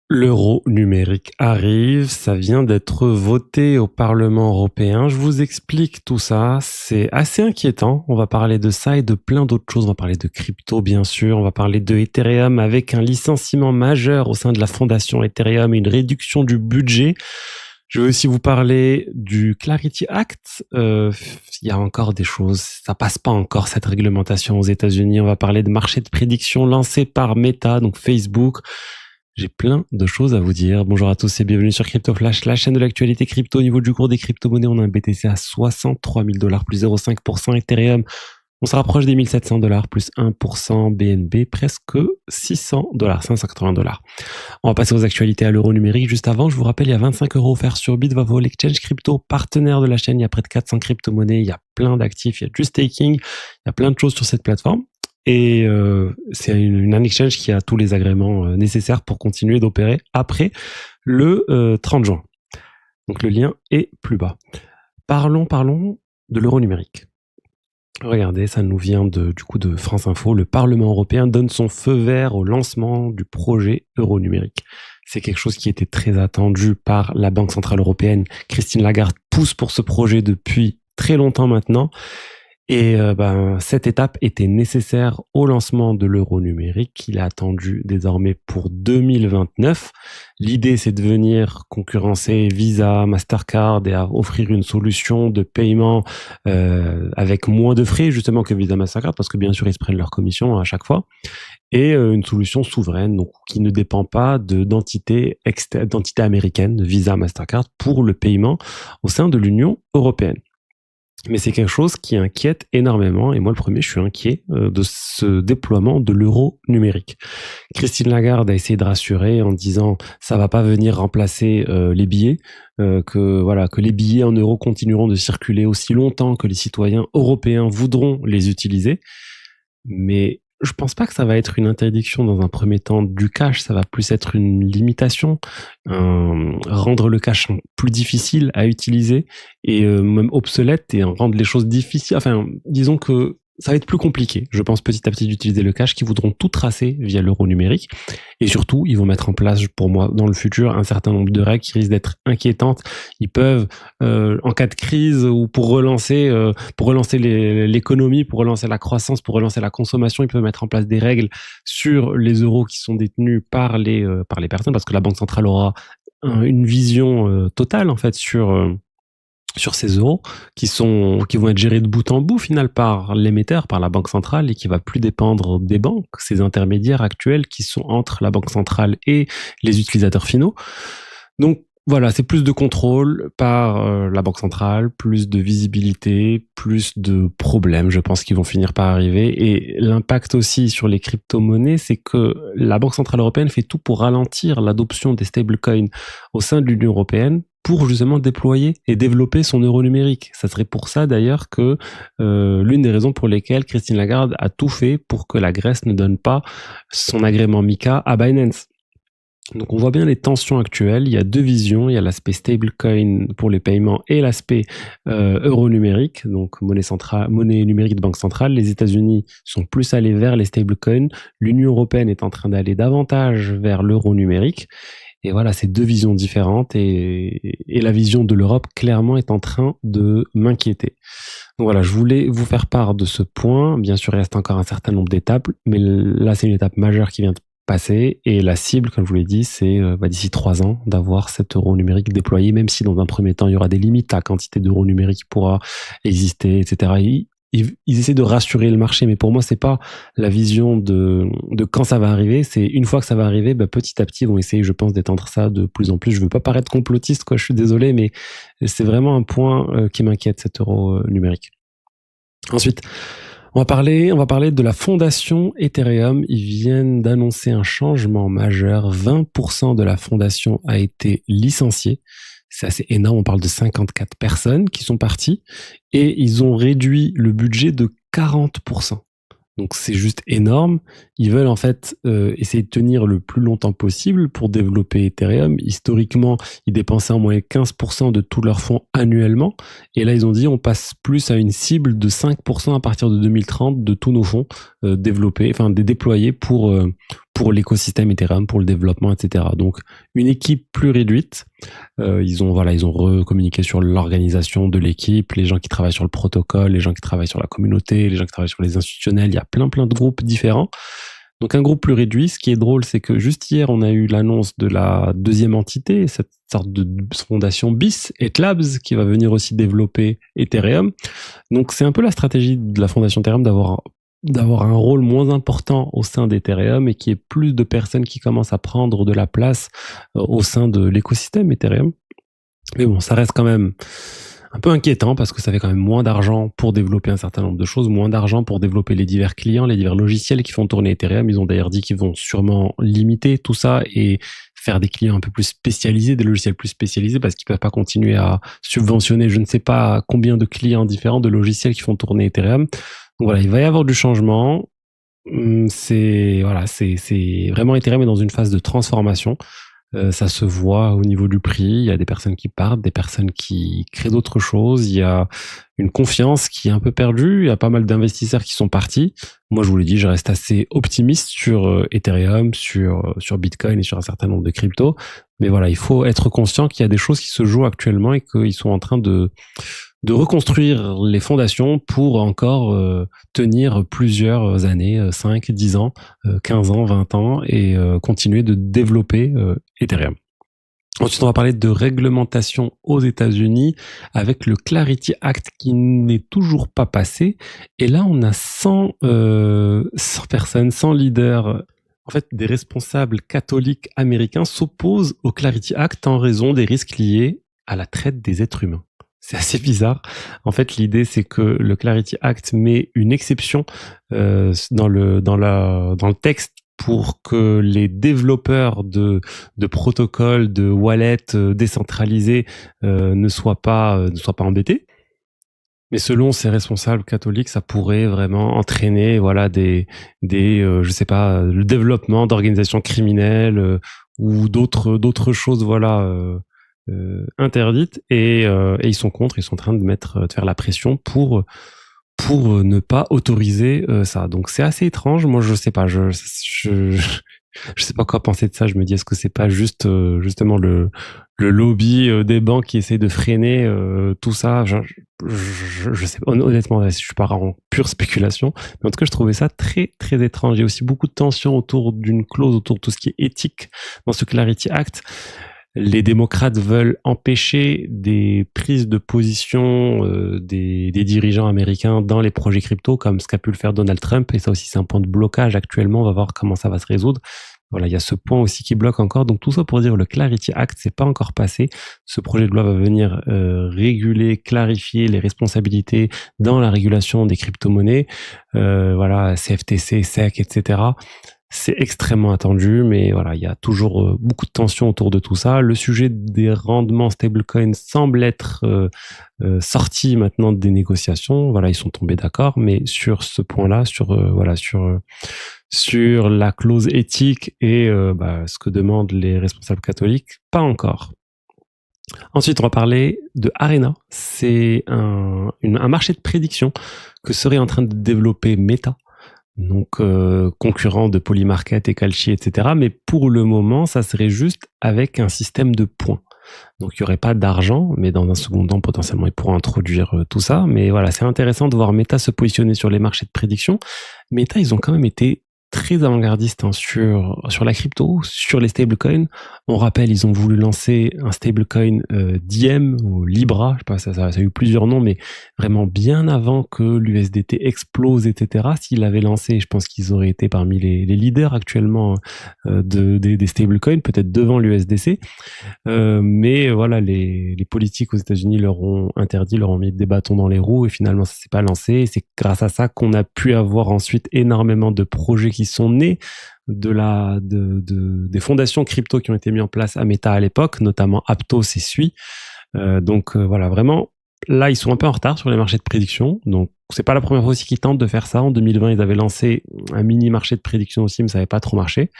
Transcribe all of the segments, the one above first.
L'euro numérique arrive, ça vient d'être voté au Parlement européen. Je vous explique tout ça, c'est assez inquiétant. On va parler de ça et de plein d'autres choses. On va parler de crypto, bien sûr. On va parler de Ethereum avec un licenciement majeur au sein de la fondation Ethereum et une réduction du budget. Je vais aussi vous parler du Clarity Act. Il y a encore des choses, ça passe pas encore cette réglementation aux États-Unis. On va parler de marché de prédiction lancé par Meta, donc Facebook. J'ai plein de choses à vous dire. Bonjour à tous et bienvenue sur Crypto Flash, la chaîne de l'actualité crypto. Au niveau du cours des crypto-monnaies, on a un BTC à 63 000 $, plus 0,5%. Ethereum, on se rapproche des 1700 $, plus 1%. BNB, presque 600 $, 580 $. On va passer aux actualités à l'euro numérique. Juste avant, je vous rappelle, il y a 25 € offerts sur Bitvavo, l'exchange crypto, partenaire de la chaîne. Il y a près de 400 crypto-monnaies, il y a plein d'actifs, il y a du staking, il y a plein de choses sur cette plateforme. Et c'est un exchange qui a tous les agréments nécessaires pour continuer d'opérer après le 30 juin. Donc le lien est plus bas. Parlons de l'euro numérique. Regardez, ça nous vient de France Info. Le Parlement européen donne son feu vert au lancement du projet euro numérique. C'est quelque chose qui était très attendu par la Banque Centrale Européenne. Christine Lagarde pousse pour ce projet depuis très longtemps maintenant. Et cette étape était nécessaire au lancement de l'euro numérique. Il est attendu désormais pour 2029. L'idée, c'est de venir concurrencer Visa, Mastercard et à offrir une solution de paiement avec moins de frais justement que Visa, Mastercard, parce que bien sûr, ils se prennent leur commission à chaque fois. Et une solution souveraine, donc qui ne dépend pas d'entités américaines, Visa, Mastercard, pour le paiement au sein de l'Union européenne. Mais c'est quelque chose qui inquiète énormément, et moi le premier, je suis inquiet de ce déploiement de l'euro numérique. Christine Lagarde a essayé de rassurer en disant ça va pas venir remplacer les billets, que les billets en euros continueront de circuler aussi longtemps que les citoyens européens voudront les utiliser. Mais je pense pas que ça va être une interdiction dans un premier temps du cash, ça va plus être une limitation, rendre le cash plus difficile à utiliser et même obsolète et rendre les choses difficiles. Enfin, disons que ça va être plus compliqué, je pense, petit à petit d'utiliser le cash, qui voudront tout tracer via l'euro numérique. Et surtout, ils vont mettre en place, pour moi, dans le futur, un certain nombre de règles qui risquent d'être inquiétantes. Ils peuvent, en cas de crise ou pour relancer l'économie, pour relancer la croissance, pour relancer la consommation, ils peuvent mettre en place des règles sur les euros qui sont détenus par les personnes, parce que la Banque centrale aura une vision totale, en fait, sur ces euros qui vont être gérés de bout en bout final par l'émetteur, par la banque centrale, et qui va plus dépendre des banques, ces intermédiaires actuels qui sont entre la banque centrale et les utilisateurs finaux. Donc voilà, c'est plus de contrôle par la banque centrale, plus de visibilité, plus de problèmes, je pense, qui vont finir par arriver. Et l'impact aussi sur les crypto-monnaies, c'est que la Banque centrale européenne fait tout pour ralentir l'adoption des stablecoins au sein de l'Union européenne, pour justement déployer et développer son euro numérique. Ça serait pour ça d'ailleurs que l'une des raisons pour lesquelles Christine Lagarde a tout fait pour que la Grèce ne donne pas son agrément MiCA à Binance. Donc on voit bien les tensions actuelles, il y a deux visions, il y a l'aspect stablecoin pour les paiements et l'aspect euro numérique, donc monnaie numérique de banque centrale. Les États-Unis sont plus allés vers les stablecoins, l'Union européenne est en train d'aller davantage vers l'euro numérique. Et voilà, c'est deux visions différentes et la vision de l'Europe, clairement, est en train de m'inquiéter. Donc voilà, je voulais vous faire part de ce point. Bien sûr, il reste encore un certain nombre d'étapes, mais là, c'est une étape majeure qui vient de passer. Et la cible, comme je vous l'ai dit, c'est d'ici 3 ans d'avoir cet euro numérique déployé, même si dans un premier temps, il y aura des limites à la quantité d'euros numériques qui pourra exister, etc. Ils essaient de rassurer le marché, mais pour moi, c'est pas la vision de quand ça va arriver. C'est une fois que ça va arriver, petit à petit, ils vont essayer, je pense, d'étendre ça de plus en plus. Je veux pas paraître complotiste, quoi. Je suis désolé, mais c'est vraiment un point qui m'inquiète, cet euro numérique. Ensuite, on va parler de la fondation Ethereum. Ils viennent d'annoncer un changement majeur. 20% de la fondation a été licenciée. C'est assez énorme, on parle de 54 personnes qui sont parties et ils ont réduit le budget de 40%. Donc c'est juste énorme. Ils veulent en fait essayer de tenir le plus longtemps possible pour développer Ethereum. Historiquement, ils dépensaient en moyenne 15% de tous leurs fonds annuellement. Et là, ils ont dit on passe plus à une cible de 5% à partir de 2030 de tous nos fonds déployés pour pour l'écosystème Ethereum, pour le développement, etc. Donc, une équipe plus réduite. Ils ont recommuniqué sur l'organisation de l'équipe, les gens qui travaillent sur le protocole, les gens qui travaillent sur la communauté, les gens qui travaillent sur les institutionnels. Il y a plein de groupes différents. Donc, un groupe plus réduit. Ce qui est drôle, c'est que juste hier, on a eu l'annonce de la deuxième entité, cette sorte de fondation BIS, Labs, qui va venir aussi développer Ethereum. Donc, c'est un peu la stratégie de la fondation Ethereum d'avoir un rôle moins important au sein d'Ethereum et qu'il y ait plus de personnes qui commencent à prendre de la place au sein de l'écosystème Ethereum. Mais bon, ça reste quand même un peu inquiétant parce que ça fait quand même moins d'argent pour développer un certain nombre de choses, moins d'argent pour développer les divers clients, les divers logiciels qui font tourner Ethereum. Ils ont d'ailleurs dit qu'ils vont sûrement limiter tout ça et faire des clients un peu plus spécialisés, des logiciels plus spécialisés, parce qu'ils peuvent pas continuer à subventionner je ne sais pas combien de clients différents, de logiciels qui font tourner Ethereum. Donc voilà, il va y avoir du changement. C'est vraiment Ethereum est dans une phase de transformation. Ça se voit au niveau du prix. Il y a des personnes qui partent, des personnes qui créent d'autres choses. Il y a une confiance qui est un peu perdue. Il y a pas mal d'investisseurs qui sont partis. Moi, je vous l'ai dit, je reste assez optimiste sur Ethereum, sur Bitcoin et sur un certain nombre de cryptos. Mais voilà, il faut être conscient qu'il y a des choses qui se jouent actuellement et qu'ils sont en train de reconstruire les fondations pour encore tenir plusieurs années, 5, 10 ans, 15 ans, 20 ans, et continuer de développer Ethereum. Ensuite, on va parler de réglementation aux États-Unis avec le Clarity Act qui n'est toujours pas passé. Et là, on a 100 personnes, 100 leaders. En fait, des responsables catholiques américains s'opposent au Clarity Act en raison des risques liés à la traite des êtres humains. C'est assez bizarre. En fait, l'idée, c'est que le Clarity Act met une exception dans le texte pour que les développeurs de protocoles, de wallets décentralisés ne soient pas embêtés. Mais selon ces responsables catholiques, ça pourrait vraiment entraîner, je sais pas, le développement d'organisations criminelles ou d'autres choses, interdites, et ils sont contre. Ils sont en train de faire la pression pour ne pas autoriser ça. Donc c'est assez étrange. Moi, je sais pas, je sais pas quoi penser de ça. Je me dis, est-ce que c'est pas juste justement le lobby des banques qui essaie de freiner tout ça. Je sais pas, honnêtement, je suis pas en pure spéculation, mais en tout cas, je trouvais ça très très étrange. Il y a aussi beaucoup de tensions autour d'une clause autour de tout ce qui est éthique dans ce Clarity Act. Les démocrates veulent empêcher des prises de position des dirigeants américains dans les projets crypto, comme ce qu'a pu le faire Donald Trump. Et ça aussi, c'est un point de blocage actuellement. On va voir comment ça va se résoudre. Voilà, il y a ce point aussi qui bloque encore. Donc tout ça pour dire, le Clarity Act, c'est pas encore passé. Ce projet de loi va venir réguler, clarifier les responsabilités dans la régulation des crypto-monnaies. CFTC, SEC, etc. C'est extrêmement attendu, mais voilà, il y a toujours beaucoup de tensions autour de tout ça. Le sujet des rendements stablecoin semble être sorti maintenant des négociations. Voilà, ils sont tombés d'accord, mais sur ce point-là, sur la clause éthique et ce que demandent les responsables catholiques, pas encore. Ensuite, on va parler de Arena. C'est un marché de prédiction que serait en train de développer Meta. Donc concurrent de Polymarket et Kalshi, etc. Mais pour le moment, ça serait juste avec un système de points. Donc il n'y aurait pas d'argent, mais dans un second temps, potentiellement, ils pourront introduire tout ça. Mais voilà, c'est intéressant de voir Meta se positionner sur les marchés de prédiction. Meta, ils ont quand même été très avant-gardistes sur la crypto, sur les stablecoins. On rappelle, ils ont voulu lancer un stablecoin Diem ou Libra, je sais pas, ça a eu plusieurs noms, mais vraiment bien avant que l'USDT explose, etc. S'ils l'avaient lancé, je pense qu'ils auraient été parmi les leaders actuellement des stablecoins, peut-être devant l'USDC. Mais voilà, les politiques aux États-Unis leur ont interdit, leur ont mis des bâtons dans les roues, et finalement ça s'est pas lancé. Et c'est grâce à ça qu'on a pu avoir ensuite énormément de projets qui sont nés des fondations crypto qui ont été mis en place à Meta à l'époque, notamment Aptos et Sui. Voilà, vraiment, là ils sont un peu en retard sur les marchés de prédiction. Donc c'est pas la première fois aussi qu'ils tentent de faire ça. En 2020, ils avaient lancé un mini marché de prédiction aussi, mais ça n'avait pas trop marché.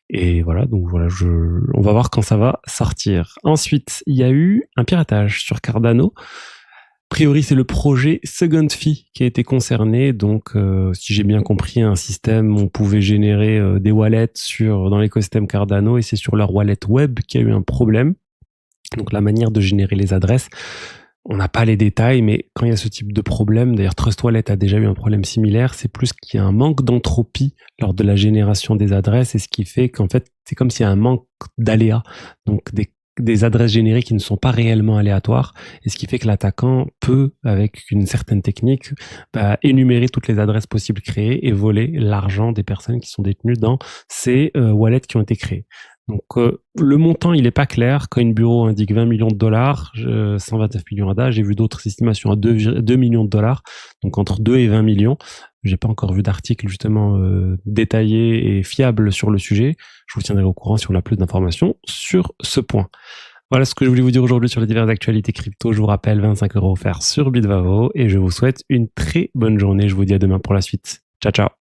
Et voilà, on va voir quand ça va sortir. Ensuite, il y a eu un piratage sur Cardano. priori, c'est le projet Second Fee qui a été concerné. Donc, si j'ai bien compris, un système, on pouvait générer des wallets dans l'écosystème Cardano et c'est sur leur wallet web qu'il y a eu un problème. Donc, la manière de générer les adresses, on n'a pas les détails, mais quand il y a ce type de problème, d'ailleurs Trust Wallet a déjà eu un problème similaire, c'est plus qu'il y a un manque d'entropie lors de la génération des adresses, et ce qui fait qu'en fait, c'est comme s'il y a un manque d'aléas. Donc, des adresses générées qui ne sont pas réellement aléatoires, et ce qui fait que l'attaquant peut, avec une certaine technique, énumérer toutes les adresses possibles créées et voler l'argent des personnes qui sont détenues dans ces wallets qui ont été créés. Donc le montant, il n'est pas clair. CoinBureau indique 20 millions de dollars, 129 millions ADA. J'ai vu d'autres estimations à 2 millions de dollars, donc entre 2 et 20 millions. J'ai pas encore vu d'article justement détaillé et fiable sur le sujet. Je vous tiendrai au courant si on a plus d'informations sur ce point. Voilà ce que je voulais vous dire aujourd'hui sur les diverses actualités crypto. Je vous rappelle, 25 € offerts sur Bitvavo et je vous souhaite une très bonne journée. Je vous dis à demain pour la suite. Ciao, ciao.